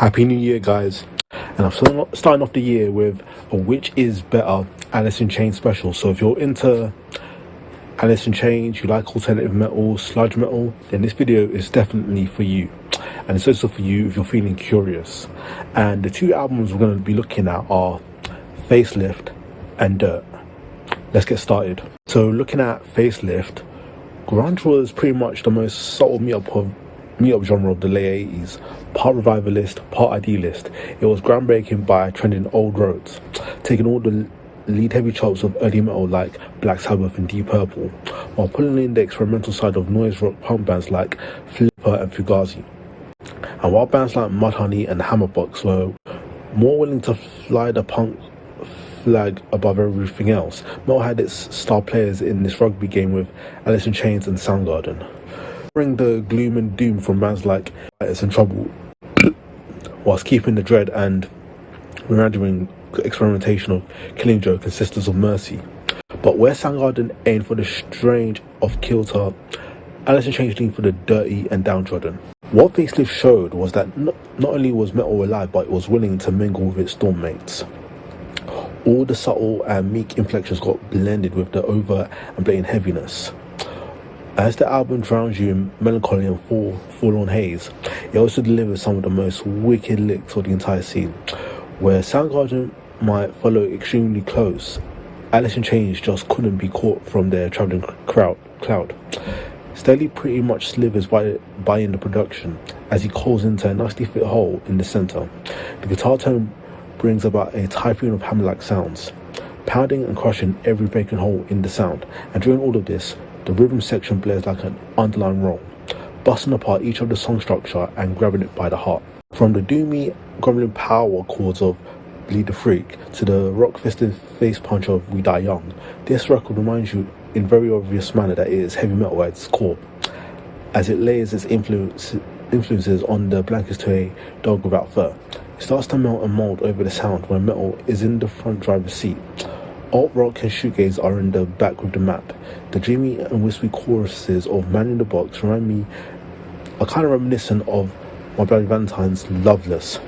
Happy New Year, guys. And I'm starting off the year with a Which Is Better Alice in Chains special. So if you're into Alice in Chains, you like alternative metal, sludge metal, then this video is definitely for you. And it's also for you if you're feeling curious. And the two albums we're going to be looking at are Facelift and Dirt. Let's get started. So looking at Facelift, grunge was pretty much the most subtle meet-up genre of the late 80s. Part revivalist, part idealist. It was groundbreaking by trending old roads, taking all the lead heavy chops of early metal like Black Sabbath and Deep Purple, while pulling in the experimental side of noise rock punk bands like Flipper and Fugazi. And while bands like Mudhoney and Hammerbox were more willing to fly the punk flag above everything else, metal had its star players in this rugby game with Alice in Chains and Soundgarden. Bring the gloom and doom from bands like It's in Trouble, whilst keeping the dread and remembering experimentation of Killing Joke and Sisters of Mercy. But where Soundgarden aimed for the strange off kilter, Alice in Chains leaned for the dirty and downtrodden. What Facelift showed was that not only was metal alive, but it was willing to mingle with its storm mates. All the subtle and meek inflections got blended with the overt and blatant heaviness. As the album drowns you in melancholy and forlorn haze, it also delivers some of the most wicked licks of the entire scene. Where Soundgarden might follow extremely close, Alice in Chains just couldn't be caught from their travelling cloud. Staley pretty much slivers by in the production as he calls into a nicely fit hole in the centre. The guitar tone brings about a typhoon of hammer-like sounds, pounding and crushing every vacant hole in the sound, and during all of this, the rhythm section blares like an underlying roll, busting apart each of the song structure and grabbing it by the heart. From the doomy, grumbling power chords of Bleed the Freak to the rock-fisted face punch of We Die Young, this record reminds you in very obvious manner that it is heavy metal at its core, as it layers its influences on the blankets to a dog without fur. It starts to melt and mould over the sound when metal is in the front driver's seat. Alt rock and shoegaze are in the back with the map. The dreamy and wispy choruses of Man in the Box remind me are kind of reminiscent of My Bloody Valentine's Loveless.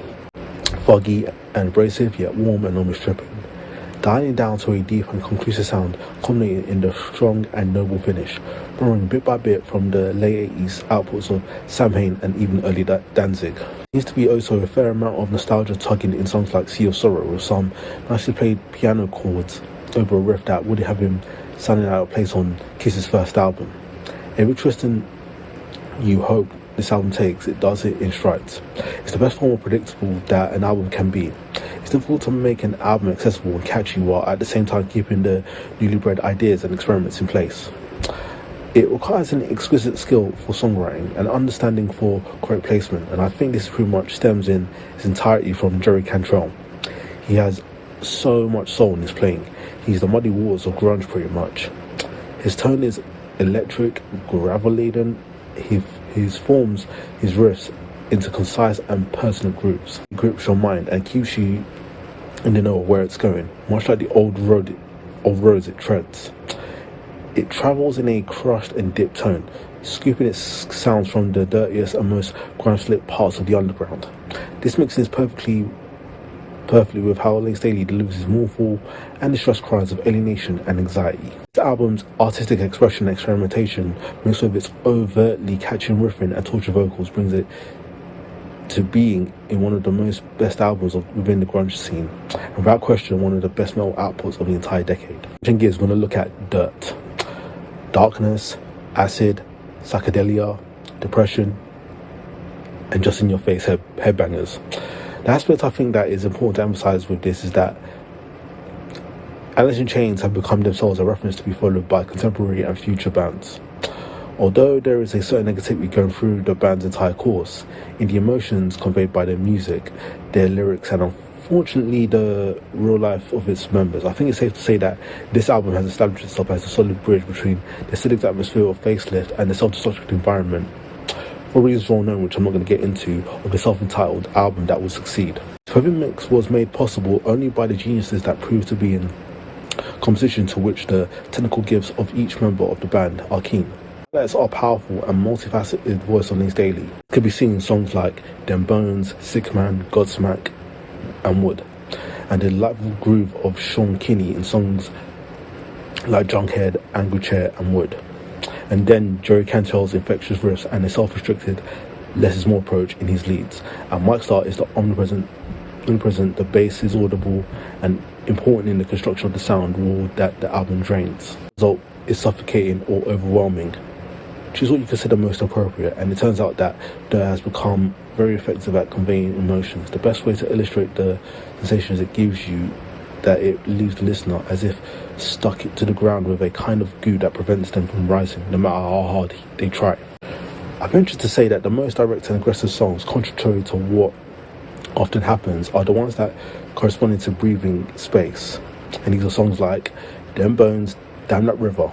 Foggy and abrasive, yet warm and almost tripping. Dialing down to a deep and conclusive sound, culminating in the strong and noble finish, borrowing bit by bit from the late 80s outputs of Samhain and even early Danzig. There seems to be also a fair amount of nostalgia tugging in songs like Sea of Sorrow, with some nicely played piano chords over a riff that would have him sounding out of place on Kiss's first album. Every twist and you hope this album takes, it does it in strides. It's the best form of predictable that an album can be. It's difficult to make an album accessible and catchy while at the same time keeping the newly bred ideas and experiments in place. It requires an exquisite skill for songwriting and understanding for correct placement, and I think this pretty much stems in its entirety from Jerry Cantrell. He has so much soul in his playing. He's the muddy waters of grunge pretty much. His tone is electric, gravel-laden. He forms his riffs into concise and personal groups. It grips your mind and keeps you in the know of where it's going, much like the old roads it treads. It travels in a crushed and dipped tone, scooping its sounds from the dirtiest and most grime-slick parts of the underground. This mixes perfectly with how Lane Staley delivers his mournful and distressed cries of alienation and anxiety. The album's artistic expression and experimentation, mixed with its overtly catchy riffing and torture vocals, brings it to being in one of the best albums within the grunge scene, and without question one of the best metal outputs of the entire decade. Switching gears, we're going to look at Dirt. Darkness, acid, psychedelia, depression, and just in your face headbangers. The aspect I think that is important to emphasize with this is that Alice in Chains have become themselves a reference to be followed by contemporary and future bands. Although there is a certain negativity going through the band's entire course, in the emotions conveyed by their music, their lyrics, and unfortunately the real life of its members, I think it's safe to say that this album has established itself as a solid bridge between the acidic atmosphere of Facelift and the self-destructive environment, for reasons well known, which I'm not going to get into, of the self-entitled album that will succeed. The perfect mix was made possible only by the geniuses that proved to be in composition to which the technical gifts of each member of the band are keen. Highlights are powerful and multifaceted voice on Links Daily. It could be seen in songs like Dem Bones, Sick Man, Godsmack, and Wood, and the delightful groove of Sean Kinney in songs like Junkhead, Angry Chair, and Wood. And then Jerry Cantrell's infectious riffs and a self-restricted less is more approach in his leads. And Mike Starr is the omnipresent, the bass is audible and important in the construction of the sound raw that the album drains. The result is suffocating or overwhelming. Choose what you consider most appropriate, and it turns out that Dirt has become very effective at conveying emotions. The best way to illustrate the sensations it gives you, that it leaves the listener as if stuck it to the ground with a kind of goo that prevents them from rising, no matter how hard they try. I venture to say that the most direct and aggressive songs, contrary to what often happens, are the ones that correspond to breathing space. And these are songs like Dem Bones, Damn That River,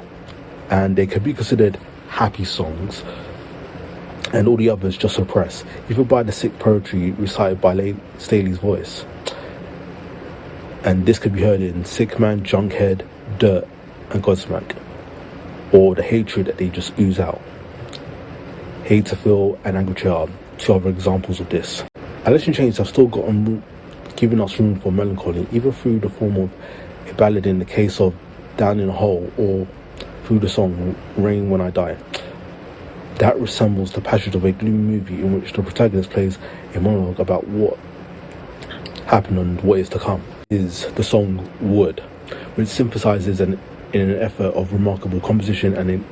and they could be considered happy songs, and all the others just suppress, even by the sick poetry recited by Staley's voice. And this could be heard in Sick Man, Junkhead, Dirt, and Godsmack, or the hatred that they just ooze out. Hate to Feel and Angry Chair are two other examples of this. Alice in Chains have still given us room for melancholy, either through the form of a ballad in the case of Down in a Hole, or through the song Rain When I Die. That resembles the passage of a gloomy movie in which the protagonist plays a monologue about what happened and what is to come. Is the song Wood, which synthesizes in an effort of remarkable composition and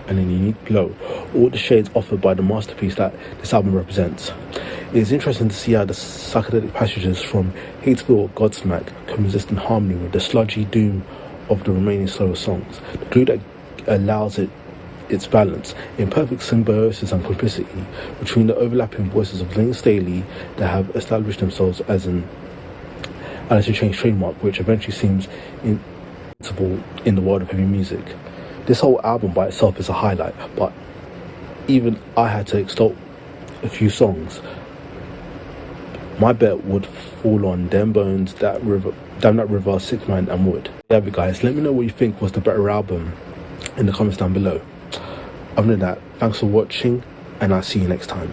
a unique glow all the shades offered by the masterpiece that this album represents. It is interesting to see how the psychedelic passages from Hate to Feel, Godsmack can resist in harmony with the sludgy doom of the remaining slower songs. The glue that allows its balance in perfect symbiosis and complicity between the overlapping voices of Lane Staley that have established themselves as an Alice in Chains trademark, which eventually seems inevitable in the world of heavy music. This whole album by itself is a highlight, but even I had to extol a few songs. My bet would fall on Dem Bones, Damn That River, Sick Man, and Wood. Yeah, guys, let me know what you think was the better album in the comments down below. Other than that, thanks for watching, and I'll see you next time.